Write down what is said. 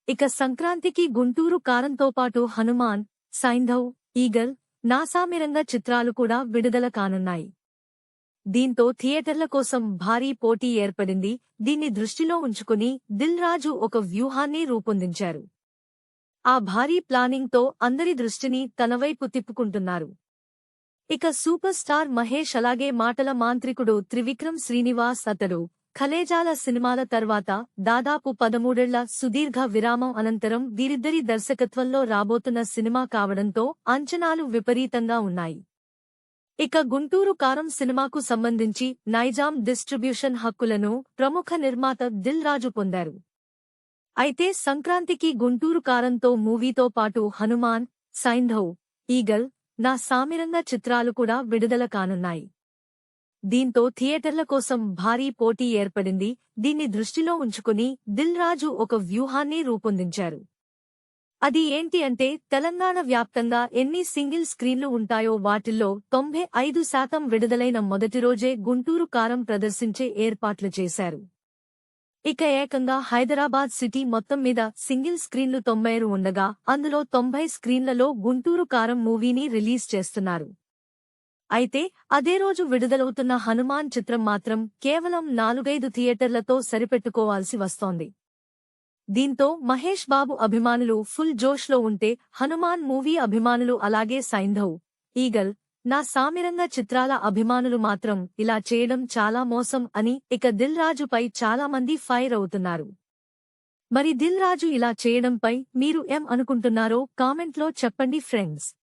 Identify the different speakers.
Speaker 1: ఇక సంక్రాంతికి గుంటూరు కారంతో పాటు హనుమాన్, సైంధవ్, ఈగల్, నాసామిరంగ చిత్రాలు కూడా విడుదల కానున్నాయి. దీంతో థియేటర్ల కోసం భారీ పోటీ ఏర్పడింది. దీన్ని దృష్టిలో ఉంచుకుని దిల్ రాజు ఒక వ్యూహాన్ని రూపొందించారు. ఆ భారీ ప్లానింగ్తో అందరి దృష్టిని తనవైపు తిప్పుకుంటున్నారు. ఇక సూపర్ స్టార్ మహేష్ అలాగే మాటల మాంత్రికుడు త్రివిక్రమ్ శ్రీనివాస్ అతడు ఖలేజాల సినిమాల తర్వాత దాదాపు 13 ఏళ్ల సుదీర్ఘ విరామం అనంతరం వీరిద్దరి దర్శకత్వంలో రాబోతున్న సినిమా కావడంతో అంచనాలు విపరీతంగా ఉన్నాయి. ఇక గుంటూరు కారం సినిమాకు సంబంధించి నైజాం డిస్ట్రిబ్యూషన్ హక్కులను ప్రముఖ నిర్మాత దిల్ రాజు పొందారు. అయితే సంక్రాంతికి గుంటూరు కారంతో మూవీతో పాటు హనుమాన్, సైంధవ్, ఈగల్, నా సామిరంగ చిత్రాలు కూడా విడుదల కానున్నాయి. దీంతో థియేటర్ల కోసం భారీ పోటీ ఏర్పడింది. దీన్ని దృష్టిలో ఉంచుకుని దిల్ రాజు ఒక వ్యూహాన్ని రూపొందించారు. అది ఏంటి అంటే తెలంగాణ వ్యాప్తంగా ఎన్ని సింగిల్ స్క్రీన్లు ఉంటాయో వాటిల్లో 95% విడుదలైన మొదటి రోజే గుంటూరు కారం ప్రదర్శించే ఏర్పాట్లు చేశారు. ఇక ఏకంగా హైదరాబాద్ సిటీ మొత్తం మీద సింగిల్ స్క్రీన్లు 90 ఉండగా అందులో 90 స్క్రీన్లలో గుంటూరు కారం మూవీని రిలీజ్ చేస్తున్నారు. అయితే అదే రోజు విడుదలవుతున్న హనుమాన్ చిత్రం మాత్రం కేవలం 4-5 థియేటర్లతో సరిపెట్టుకోవాల్సి వస్తోంది. దీంతో మహేష్ బాబు అభిమానులు ఫుల్ జోష్లో ఉంటే హనుమాన్ మూవీ అభిమానులు అలాగే సైంధవ్, ఈగల్, నా సామిరంగ చిత్రాల అభిమానులు మాత్రం ఇలా చేయడం చాలా మోసం అని ఇక దిల్ రాజుపై చాలా మంది ఫైర్ అవుతున్నారు. మరి దిల్ రాజు ఇలా చేయడంపై మీరు ఏం అనుకుంటున్నారో కామెంట్లో చెప్పండి ఫ్రెండ్స్.